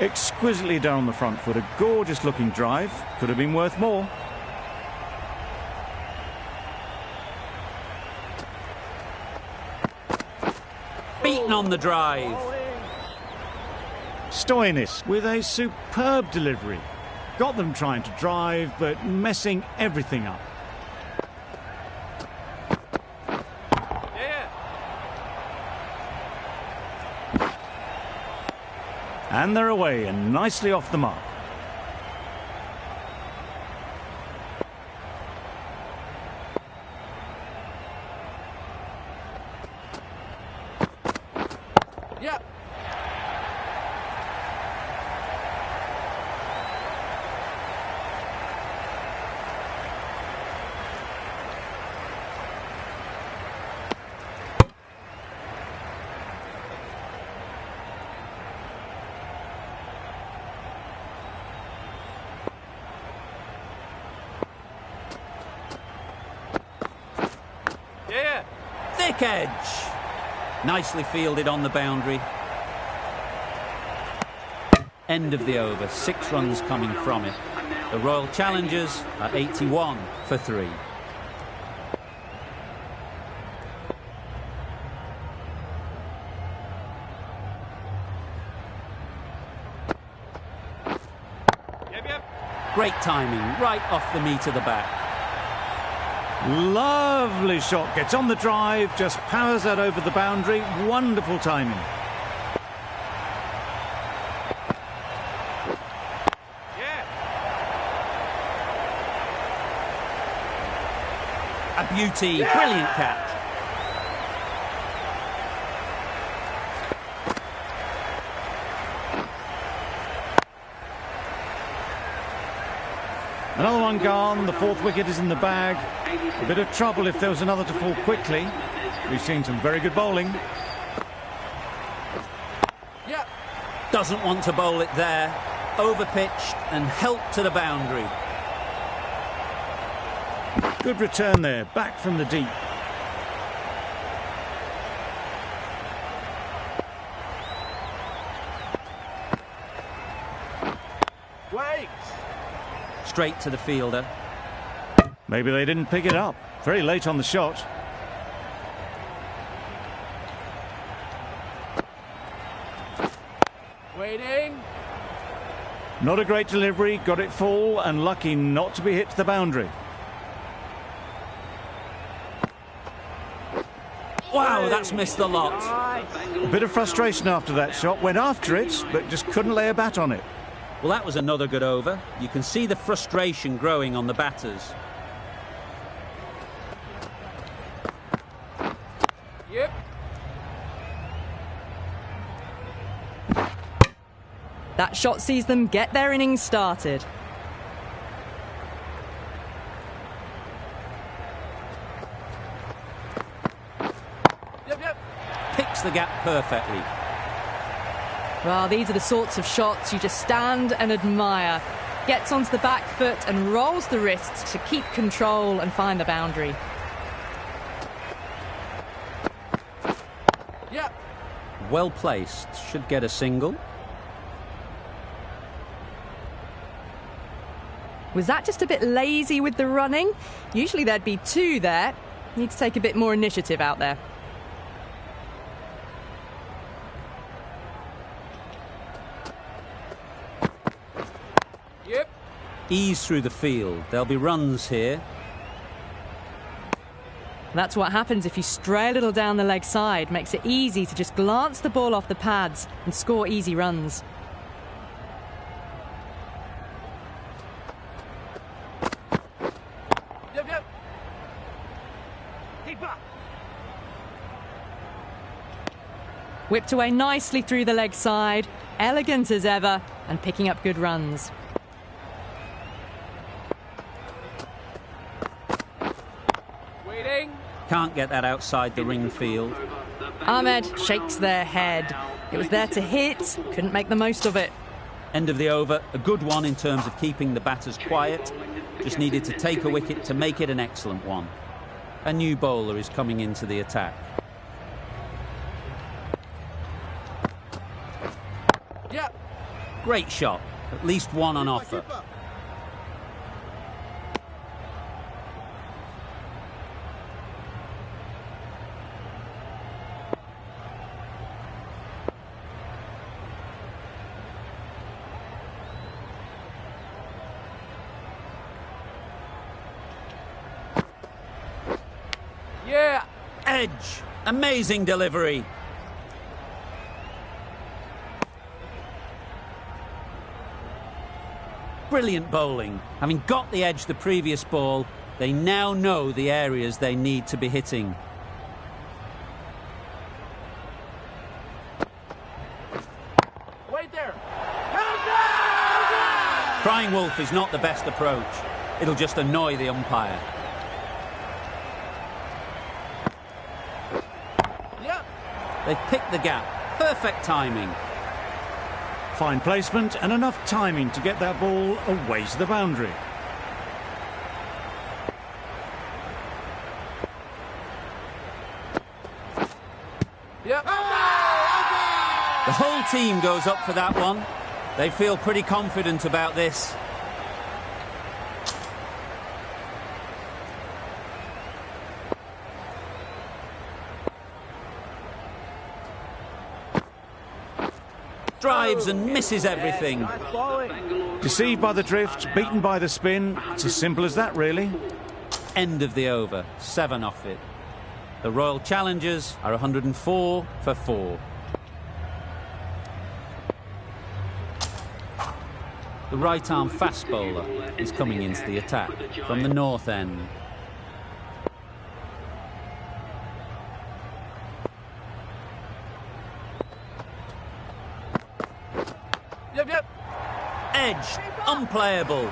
Exquisitely done on the front foot. A gorgeous looking drive. Could have been worth more. Beaten on the drive. Stoinis with a superb delivery. Got them trying to drive, but messing everything up. Yeah. And they're away and nicely off the mark. Yep. Yeah. Thick edge. Nicely fielded on the boundary. End of the over. 6 runs coming from it. The Royal Challengers are 81 for 3. Yep. Great timing, right off the meat of the bat. Lovely shot. Gets on the drive, just powers that over the boundary. Wonderful timing. Yeah. A beauty, brilliant catch. Another one gone. The 4th wicket is in the bag. A bit of trouble if there was another to fall quickly. We've seen some very good bowling. Yep. Doesn't want to bowl it there. Overpitched and helped to the boundary. Good return there, back from the deep. Wait. Straight to the fielder. Maybe they didn't pick it up. Very late on the shot. Waiting. Not a great delivery. Got it full and lucky not to be hit to the boundary. Wow, that's missed the lot. A bit of frustration after that shot. Went after it, but just couldn't lay a bat on it. Well, that was another good over. You can see the frustration growing on the batters. Yep. That shot sees them get their innings started. Yep. Picks the gap perfectly. Well, these are the sorts of shots you just stand and admire. Gets onto the back foot and rolls the wrists to keep control and find the boundary. Yep. Well placed. Should get a single. Was that just a bit lazy with the running? Usually there'd be 2 there. Need to take a bit more initiative out there. Yep. Ease through the field. There'll be runs here. That's what happens if you stray a little down the leg side. Makes it easy to just glance the ball off the pads and score easy runs. Yep, yep. Keeper. Whipped away nicely through the leg side. Elegant as ever and picking up good runs. Waiting. Can't get that outside the ring field. Ahmed shakes their head. It was there to hit, couldn't make the most of it. End of the over, a good one in terms of keeping the batters quiet. Just needed to take a wicket to make it an excellent one. A new bowler is coming into the attack. Yep. Great shot, at least one on offer. Yeah. Edge, amazing delivery. Brilliant bowling. Having got the edge the previous ball, they now know the areas they need to be hitting. Wait there. Crying wolf is not the best approach. It'll just annoy the umpire. Yep. They've picked the gap. Perfect timing. Fine placement and enough timing to get that ball away to the boundary. Yep. The whole team goes up for that one. They feel pretty confident about this. Drives and misses everything. Nice bowling. Deceived by the drift, beaten by the spin. It's as simple as that, really. End of the over, 7 off it. The Royal Challengers are 104 for 4. The right-arm fast bowler is coming into the attack from the north end. Yep, yep. Edge, unplayable.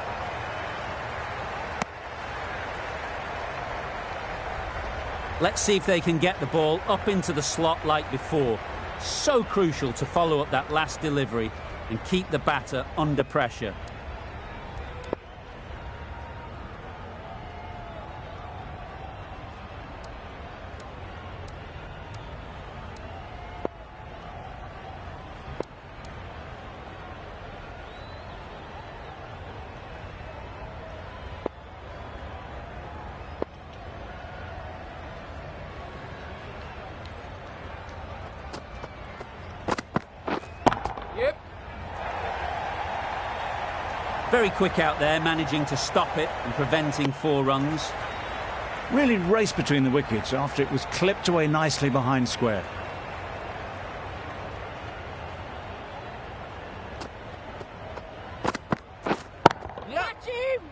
Let's see if they can get the ball up into the slot like before. So crucial to follow up that last delivery and keep the batter under pressure. Yep. Very quick out there, managing to stop it and preventing 4 runs. Really raced between the wickets after it was clipped away nicely behind square. Yep.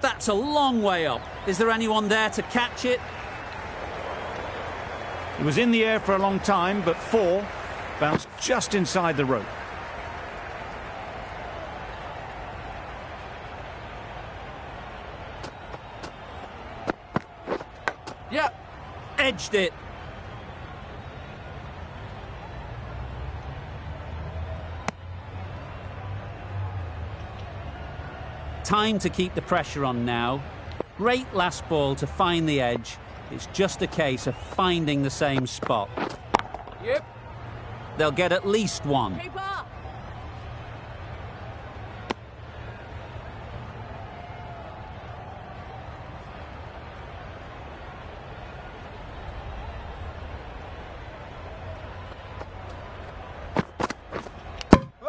That's a long way up. Is there anyone there to catch it? It was in the air for a long time, but 4 bounced just inside the rope. Yep. Edged it. Time to keep the pressure on now. Great last ball to find the edge. It's just a case of finding the same spot. Yep. They'll get at least 1. Keeper.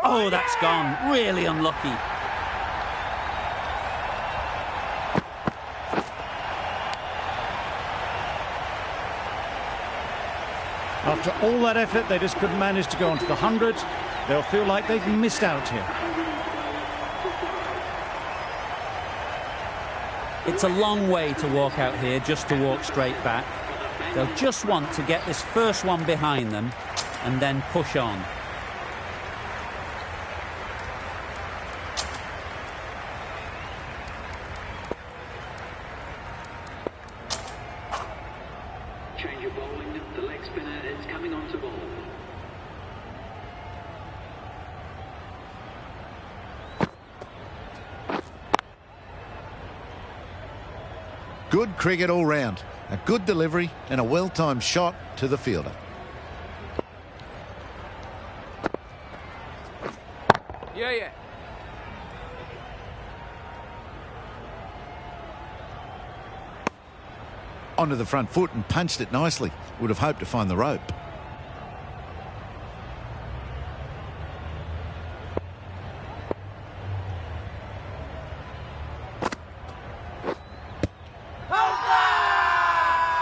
Oh, that's gone. Really unlucky. After all that effort, they just couldn't manage to go onto the 100. They'll feel like they've missed out here. It's a long way to walk out here just to walk straight back. They'll just want to get this first one behind them and then push on. Change of bowling. The leg spinner is coming on to bowl. Good cricket all round. A good delivery and a well-timed shot to the fielder. Yeah. Onto the front foot and punched it nicely. Would have hoped to find the rope.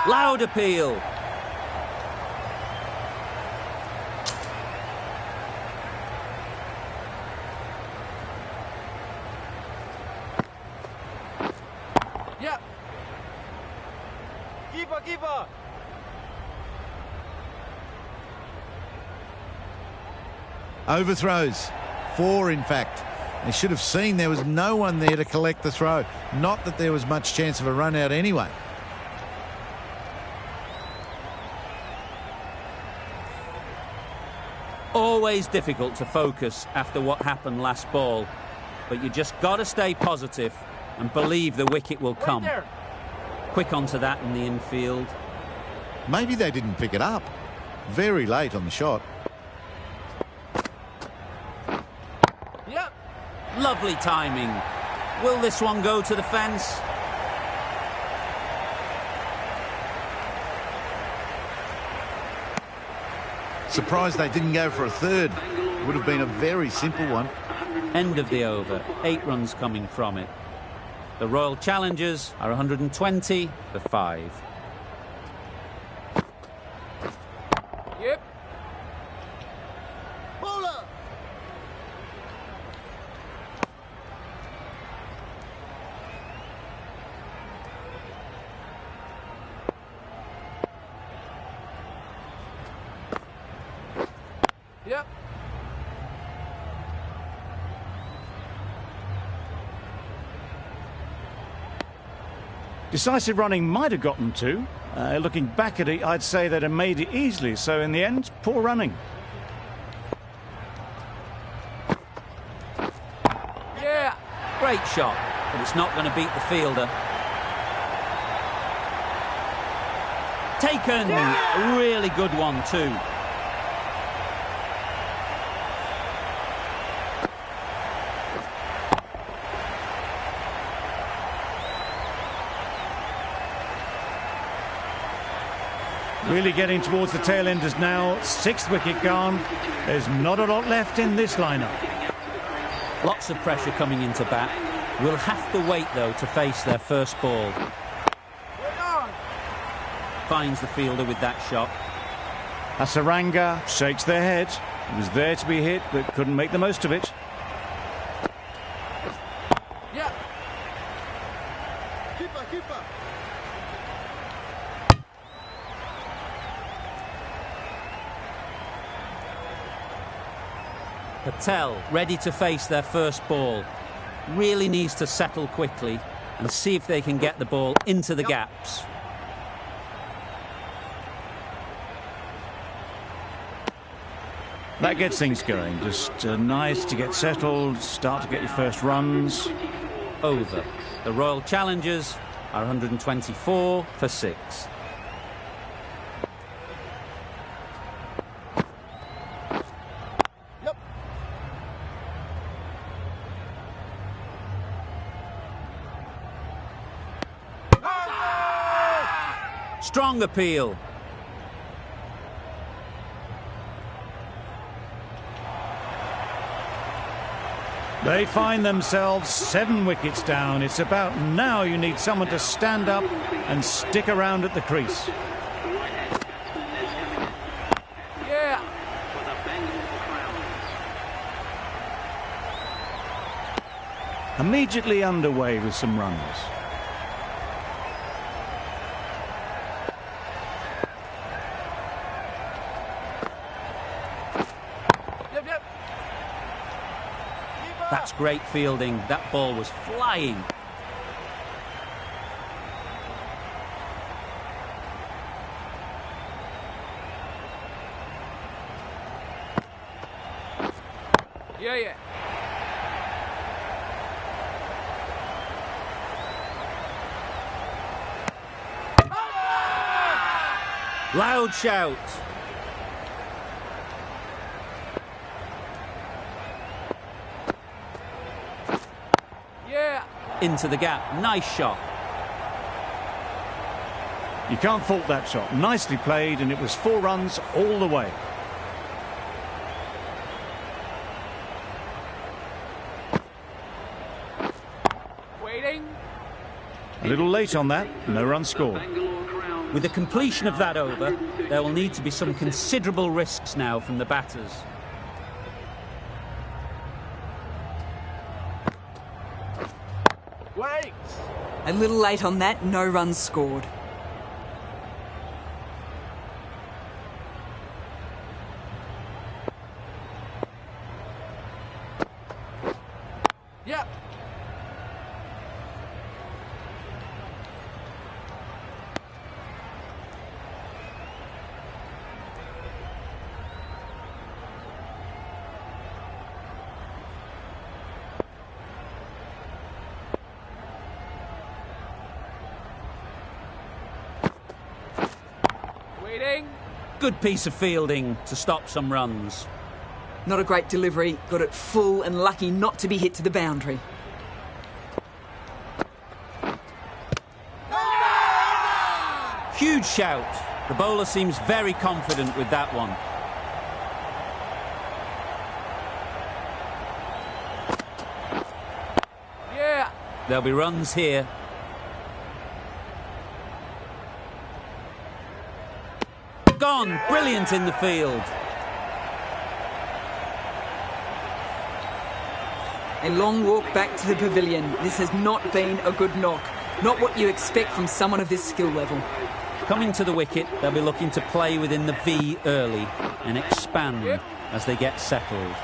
Loud appeal. Yeah. Keeper. Overthrows. 4, in fact. They should have seen there was no one there to collect the throw. Not that there was much chance of a run out anyway. Always difficult to focus after what happened last ball, but you just got to stay positive and believe the wicket will come. Right there. Quick onto that in the infield. Maybe they didn't pick it up. Very late on the shot. Yeah. Lovely timing. Will this one go to the fence? Surprised they didn't go for a third. Would have been a very simple one. End of the over. 8 runs coming from it. The Royal Challengers are 120 for 5. Yep. Bowler. Yep. Decisive running might have gotten 2. Looking back at it, I'd say they'd have made it easily. So in the end, poor running. Yeah, great shot, but it's not going to beat the fielder. Taken, a really good one too. Really getting towards the tail enders now. 6th wicket gone. There's not a lot left in this lineup. Lots of pressure coming into bat. Will have to wait though to face their first ball. Finds the fielder with that shot. Hasaranga shakes their head. It was there to be hit, but couldn't make the most of it. Yeah. Keeper. Patel ready to face their first ball. Really needs to settle quickly and see if they can get the ball into the gaps. That gets things going. Just nice to get settled, start to get your first runs. Over. The Royal Challengers are 124 for 6. Yep. Strong appeal. They find themselves 7 wickets down. It's about now you need someone to stand up and stick around at the crease. Immediately underway with some runs. Yep, yep. That's great fielding. That ball was flying. Yeah, yeah. Loud shout. Yeah. Into the gap. Nice shot. You can't fault that shot. Nicely played, and it was 4 runs all the way. Waiting. A little late on that. No run scored. With the completion of that over, there will need to be some considerable risks now from the batters. Wait. A little late on that, no runs scored. Yep. Waiting. Good piece of fielding to stop some runs. Not a great delivery, got it full and lucky not to be hit to the boundary. Huge shout. The bowler seems very confident with that one. Yeah. There'll be runs here. Gone. Brilliant in the field. A long walk back to the pavilion. This has not been a good knock. Not what you expect from someone of this skill level. Coming to the wicket, they'll be looking to play within the V early and expand as they get settled.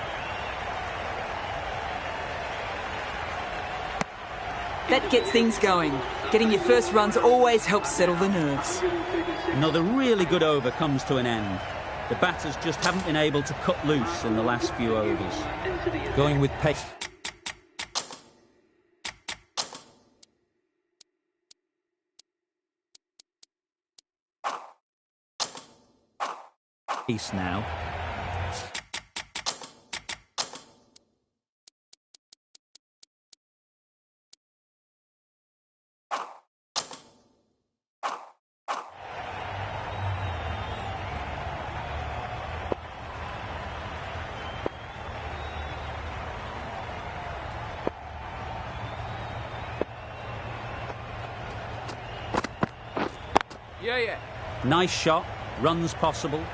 That gets things going. Getting your first runs always helps settle the nerves. Another really good over comes to an end. The batters just haven't been able to cut loose in the last few overs. Going with pace now. Yeah, yeah. Nice shot. Runs possible.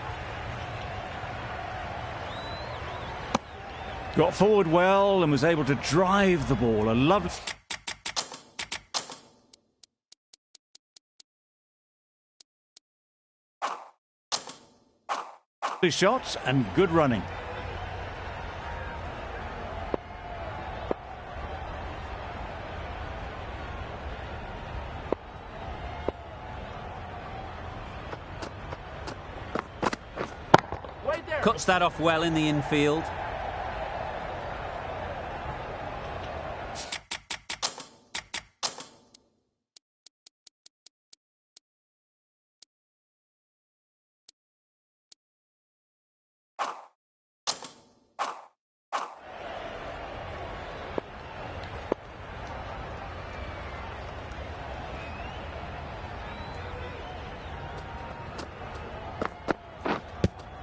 Got forward well and was able to drive the ball. A lovely shots and good running. Wait there. Cuts that off well in the infield.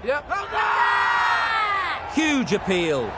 Yep. Huge appeal.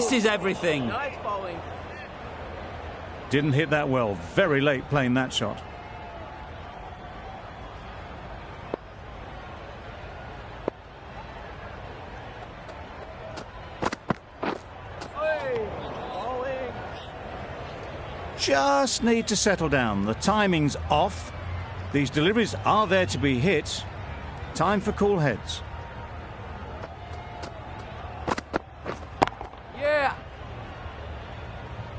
This is everything. Nice bowling. Didn't hit that well. Very late playing that shot. Hey, bowling. Just need to settle down. The timing's off. These deliveries are there to be hit. Time for cool heads. Yeah.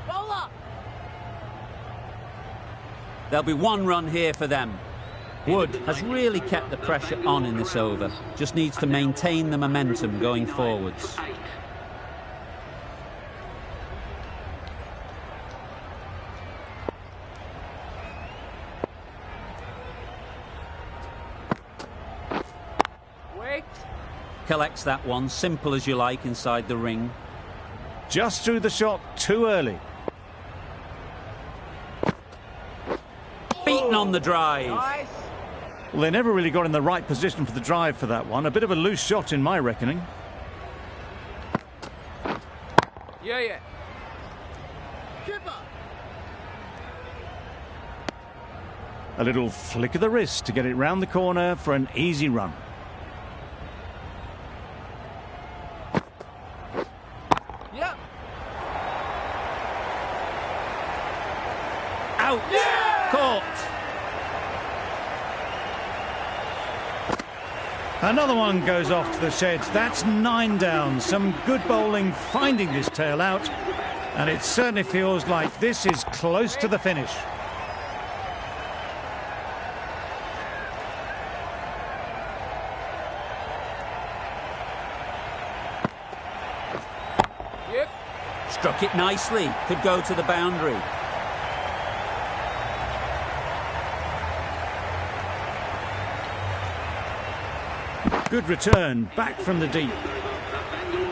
Bowler. There'll be one run here for them. Wood has really kept the pressure on in this over. Just needs to maintain the momentum going forwards. 8. Wait. Collects that one, simple as you like, inside the ring. Just threw the shot too early. Beaten on the drive. Nice. Well, they never really got in the right position for the drive for that one. A bit of a loose shot in my reckoning. Yeah. Keeper. A little flick of the wrist to get it round the corner for an easy run. Yep. Out. Caught. Another one goes off to the sheds. That's 9 down. Some good bowling finding this tail out. And it certainly feels like this is close to the finish. Yep. Struck it nicely. Could go to the boundary. Good return, back from the deep.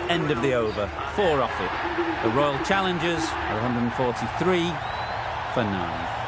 End of the over. 4 off it. The Royal Challengers are 143 for 9.